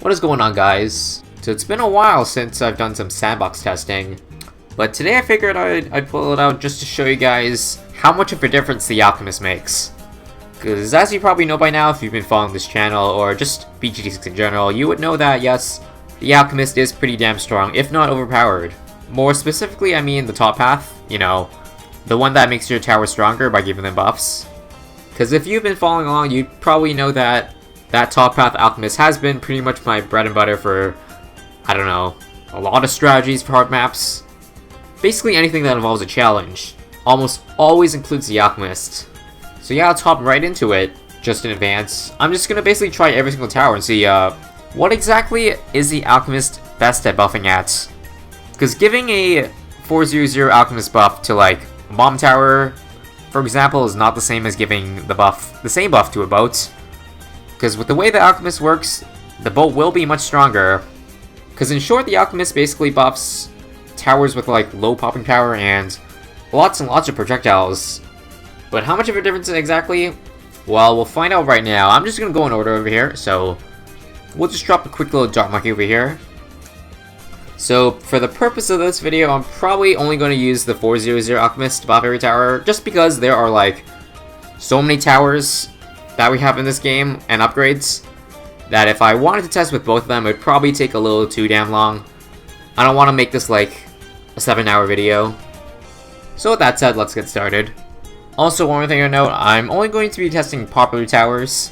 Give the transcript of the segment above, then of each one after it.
What is going on, guys? So it's been a while since I've done some sandbox testing, but today I figured I'd pull it out just to show you guys how much of a difference the Alchemist makes. Because as you probably know by now, if you've been following this channel or just BGT6 in general, you would know that yes, the Alchemist is pretty damn strong, if not overpowered. More specifically, I mean the top path, you know, the one that makes your tower stronger by giving them buffs. Because if you've been following along, you probably know that that top path Alchemist has been pretty much my bread and butter for, I don't know, a lot of strategies for hard maps. Basically anything that involves a challenge almost always includes the Alchemist. So yeah, let's hop right into it, just in advance. I'm just gonna basically try every single tower and see what exactly is the Alchemist best at buffing at. Because giving a 400 Alchemist buff to like a bomb tower, for example, is not the same as giving the same buff to a boat. Because with the way the Alchemist works, the boat will be much stronger. Because in short, the Alchemist basically buffs towers with like low popping power and lots of projectiles. But how much of a difference exactly? Well, we'll find out right now. I'm just going to go in order over here, so we'll just drop a quick little Dart Monkey over here. So for the purpose of this video, I'm probably only going to use the 400 Alchemist to buff every tower, just because there are like so many towers that we have in this game and upgrades that if I wanted to test with both of them, it would probably take a little too damn long. I don't want to make this like a 7-hour video. So with that said, let's get started. Also, one more thing to note, I'm only going to be testing popular towers.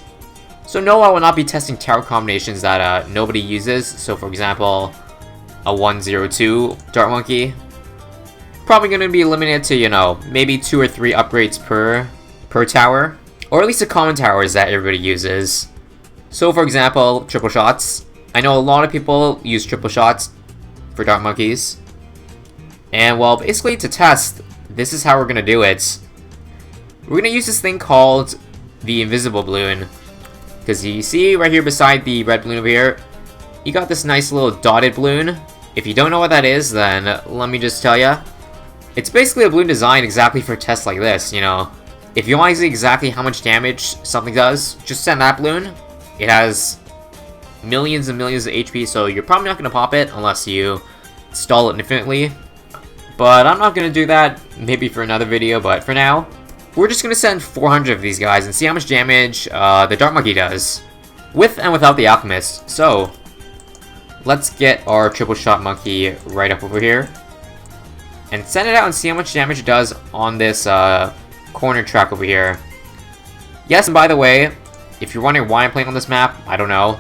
So no, I will not be testing tower combinations that nobody uses. So for example, a 102 Dart Monkey. Probably going to be limited to, you know, maybe 2 or 3 upgrades per tower. Or at least the common towers that everybody uses. So for example, triple shots. I know a lot of people use triple shots for Dart Monkeys. And well, basically to test, this is how we're going to do it. We're going to use this thing called the Invisible Bloon. Because you see right here beside the red balloon over here, you got this nice little dotted balloon. If you don't know what that is, then let me just tell you. It's basically a balloon designed exactly for tests like this, you know. If you want to see exactly how much damage something does, just send that balloon. It has millions and millions of HP, so you're probably not going to pop it unless you stall it infinitely. But I'm not going to do that, maybe for another video, but for now, we're just going to send 400 of these guys and see how much damage the Dart Monkey does, with and without the Alchemist. So, let's get our triple shot monkey right up over here, and send it out and see how much damage it does on this corner track over here. Yes, and by the way, if you're wondering why I'm playing on this map, I don't know.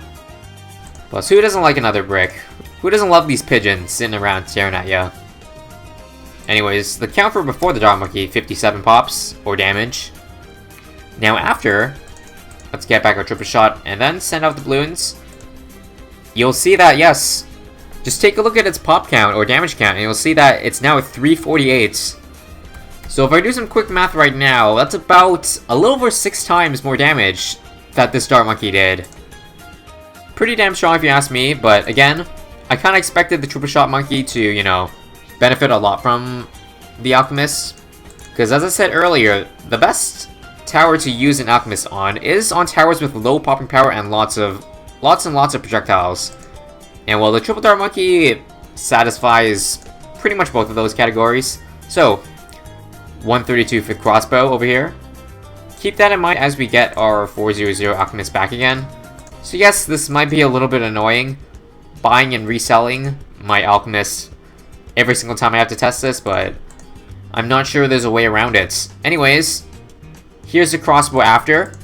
Plus, who doesn't like another brick? Who doesn't love these pigeons sitting around staring at ya? Anyways, the count for before the Dart Monkey, 57 pops, or damage. Now after, let's get back our triple shot, and then send out the balloons. You'll see that, yes, just take a look at its pop count, or damage count, and you'll see that it's now at 348. So if I do some quick math right now, that's about a little over 6 times more damage that this Dart Monkey did. Pretty damn strong if you ask me, but again, I kind of expected the triple shot monkey to, you know, benefit a lot from the Alchemist. Because as I said earlier, the best tower to use an Alchemist on is on towers with low popping power and lots and lots of projectiles. And well, the triple Dart Monkey satisfies pretty much both of those categories. So, 132 for the crossbow over here. Keep that in mind as we get our 400 Alchemist back again. So yes, this might be a little bit annoying, buying and reselling my Alchemist every single time I have to test this, but I'm not sure there's a way around it. Anyways, here's the crossbow after.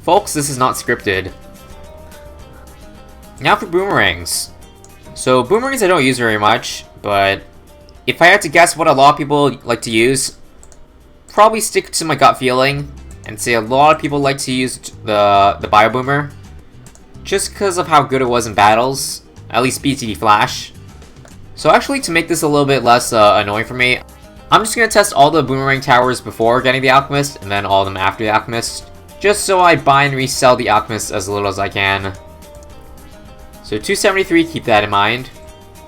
Folks, this is not scripted. Now for boomerangs. So boomerangs I don't use very much, but if I had to guess what a lot of people like to use, probably stick to my gut feeling and say a lot of people like to use the bio boomer, just because of how good it was in battles, at least BTD Flash. So actually, to make this a little bit less annoying for me, I'm just going to test all the boomerang towers before getting the Alchemist, and then all of them after the Alchemist, just so I buy and resell the Alchemist as little as I can. So 273, keep that in mind.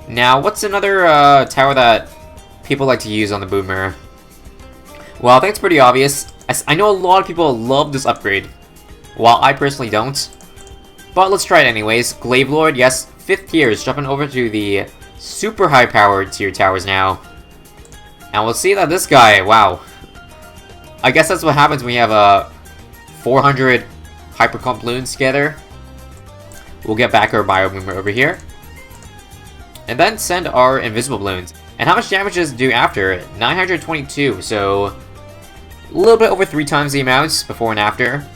Now, what's another tower that people like to use on the boomer? Well, I think it's pretty obvious. As I know a lot of people love this upgrade, while I personally don't. But let's try it anyways. Glaive Lord, yes, 5th tier is jumping over to the super high powered tier towers now. And we'll see that this guy, wow. I guess that's what happens when you have 400 hypercomp balloons together. We'll get back our Bio Boomer over here. And then send our invisible balloons. And how much damage does it do after? 922, so a little bit over 3 times the amounts before and after.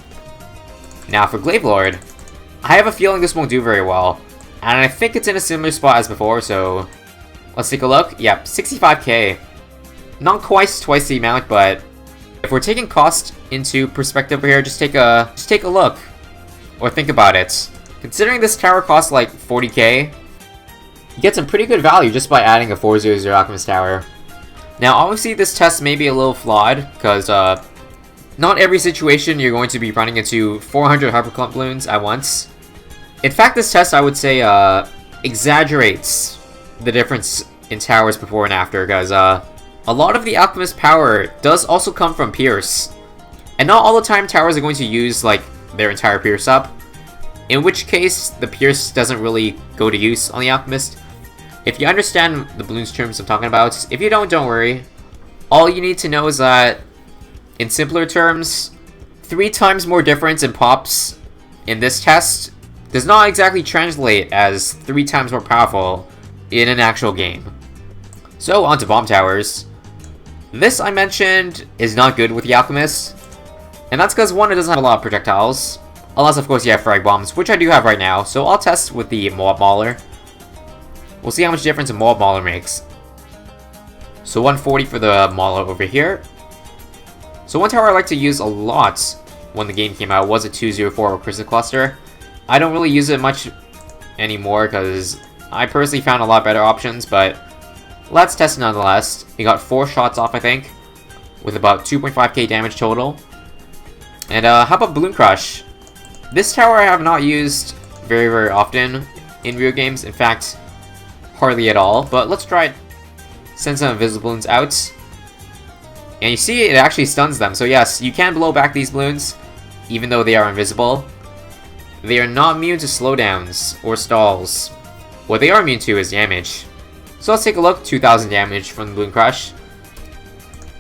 Now for Glaive Lord, I have a feeling this won't do very well. And I think it's in a similar spot as before, so let's take a look. Yep, 65k. Not quite twice the amount, but if we're taking cost into perspective here, just take a look. Or think about it. Considering this tower costs like 40k, you get some pretty good value just by adding a 400 Alchemist tower. Now obviously this test may be a little flawed, because not every situation you're going to be running into 400 hyperclump balloons at once. In fact, this test I would say exaggerates the difference in towers before and after, because a lot of the Alchemist power does also come from Pierce. And not all the time towers are going to use like their entire Pierce up. In which case, the Pierce doesn't really go to use on the Alchemist. If you understand the balloons terms I'm talking about, if you don't worry. All you need to know is that, in simpler terms, 3 times more difference in pops in this test does not exactly translate as 3 times more powerful in an actual game. So, on to bomb towers. This, I mentioned, is not good with the Alchemist. And that's because, one, it doesn't have a lot of projectiles. Unless, of course, you have frag bombs, which I do have right now. So I'll test with the Moab Mauler. We'll see how much difference a Moab Mauler makes. So 140 for the Mauler over here. So one tower I like to use a lot when the game came out was a 204 Recursive Cluster. I don't really use it much anymore because I personally found a lot better options, but let's test it nonetheless. We got 4 shots off, I think, with about 2.5k damage total. And how about Balloon Crush? This tower I have not used very often in real games. In fact, hardly at all. But let's try it. Send some invisible balloons out. And you see it actually stuns them. So yes, you can blow back these balloons, even though they are invisible. They are not immune to slowdowns or stalls. What they are immune to is damage. So let's take a look. 2,000 damage from the Balloon Crush.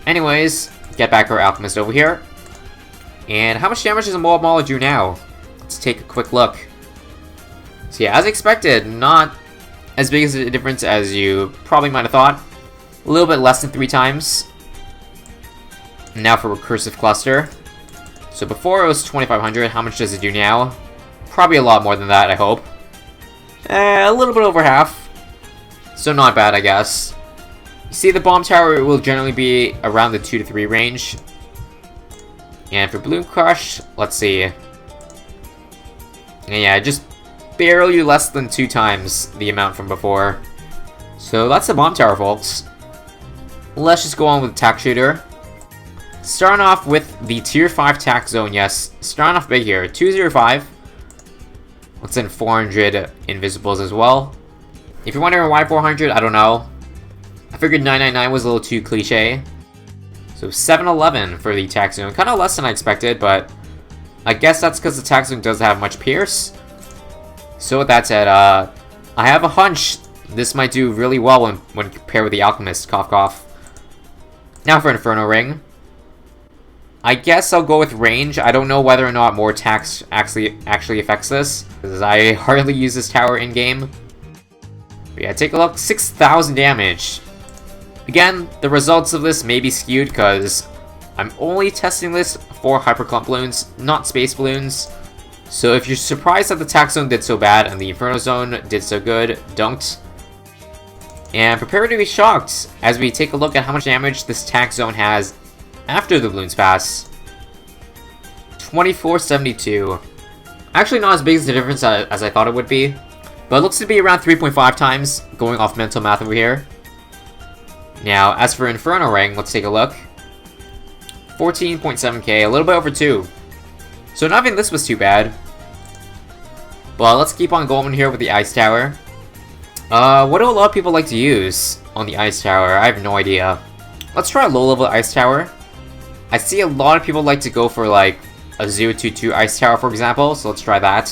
Anyways, get back our Alchemist over here. And how much damage does a Moab Mauler do now? Let's take a quick look. So yeah, as expected, not as big as a difference as you probably might have thought. A little bit less than 3 times. Now for Recursive Cluster. So before it was 2,500, how much does it do now? Probably a lot more than that, I hope. A little bit over half. So not bad, I guess. You see, the bomb tower will generally be around the 2 to 3 range. And for Balloon Crush, let's see. And yeah, just barely less than 2 times the amount from before. So that's the bomb tower, folks. Let's just go on with Tac Shooter. Starting off with the Tier 5 Tac Zone, yes. Starting off big here. 205. Let's send 400 Invisibles as well. If you're wondering why 400, I don't know. I figured 999 was a little too cliche. So 711 for the Tac Zone. Kind of less than I expected, but I guess that's because the Tac Zone doesn't have much Pierce. So with that said, I have a hunch this might do really well when compared with the Alchemist. Cough cough. Now for Inferno Ring. I guess I'll go with range. I don't know whether or not more tax actually affects this, because I hardly use this tower in-game. But yeah, take a look. 6,000 damage. Again, the results of this may be skewed, because I'm only testing this for Hyperclump Balloons, not Space Balloons. So if you're surprised that the Tac Zone did so bad and the Inferno Zone did so good, don't. And prepare to be shocked as we take a look at how much damage this Tac Zone has after the Balloons pass. 2472. Actually not as big as the difference as I thought it would be, but it looks to be around 3.5 times, going off mental math over here. Now, as for Inferno Ring, let's take a look. 14.7k, a little bit over 2. So not even this was too bad. But let's keep on going here with the Ice Tower. What do a lot of people like to use on the Ice Tower? I have no idea. Let's try a low-level Ice Tower. I see a lot of people like to go for like a 0-2-2 Ice Tower, for example, so let's try that.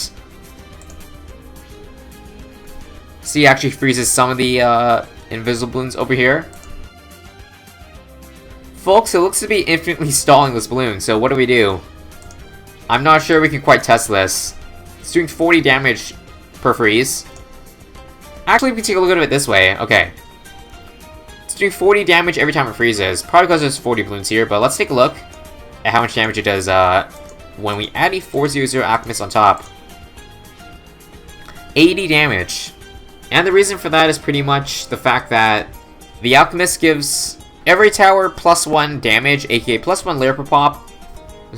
See, he actually freezes some of the invisible balloons over here. Folks, it looks to be infinitely stalling this balloon, so what do we do? I'm not sure we can quite test this. It's doing 40 damage per freeze. Actually, we can take a look at it this way. Okay. It's doing 40 damage every time it freezes. Probably because there's 40 balloons here, but let's take a look at how much damage it does when we add a 400 Alchemist on top. 80 damage. And the reason for that is pretty much the fact that the Alchemist gives every tower +1 damage, aka +1 layer per pop.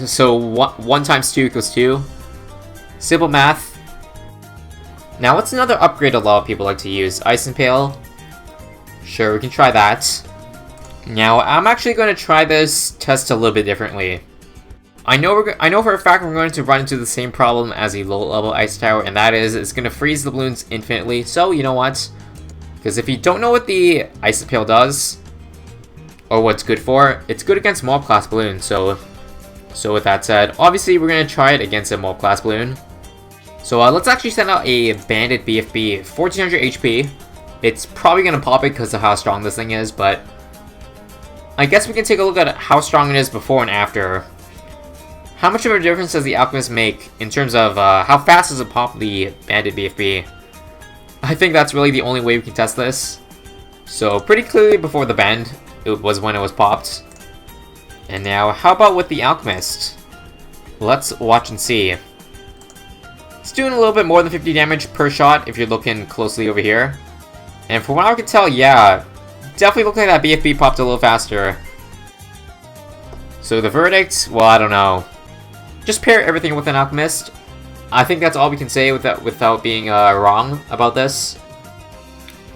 So 1 times 2 equals 2. Simple math. Now what's another upgrade a lot of people like to use? Ice Impale. Sure, we can try that. Now I'm actually going to try this test a little bit differently. I know for a fact we're going to run into the same problem as a low level Ice Tower, and that is it's going to freeze the balloons infinitely. So you know what? Because if you don't know what the Ice Impale does, or what it's good for, it's good against mob class balloons. So with that said, obviously we're going to try it against a mob class balloon. So let's actually send out a Bandit BFB, 1400 HP. It's probably going to pop it because of how strong this thing is, but I guess we can take a look at how strong it is before and after. How much of a difference does the Alchemist make in terms of how fast does it pop the Bandit BFB? I think that's really the only way we can test this. So pretty clearly before the bend, it was when it was popped. And now, how about with the Alchemist? Let's watch and see. It's doing a little bit more than 50 damage per shot if you're looking closely over here. And from what I can tell, yeah, definitely looks like that BFB popped a little faster. So the verdict, well, I don't know. Just pair everything with an Alchemist. I think that's all we can say without being wrong about this.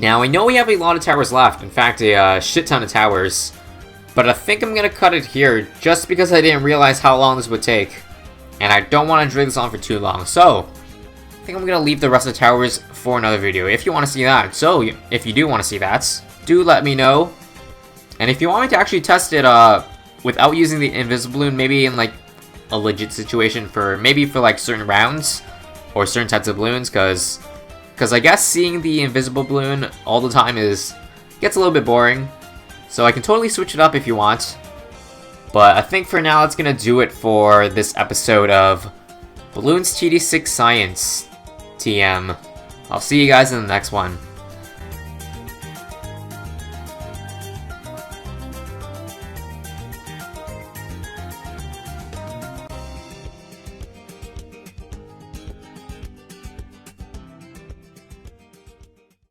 Now, I know we have a lot of towers left. In fact, a shit ton of towers. But I think I'm going to cut it here just because I didn't realize how long this would take. And I don't want to drag this on for too long. So, I think I'm going to leave the rest of the towers for another video if you want to see that. So, if you do want to see that, do let me know. And if you want me to actually test it without using the invisible balloon, maybe in like a legit situation for like certain rounds or certain types of balloons, because I guess seeing the invisible balloon all the time gets a little bit boring. So I can totally switch it up if you want. But I think for now that's gonna do it for this episode of Bloons TD 6 Science TM. I'll see you guys in the next one.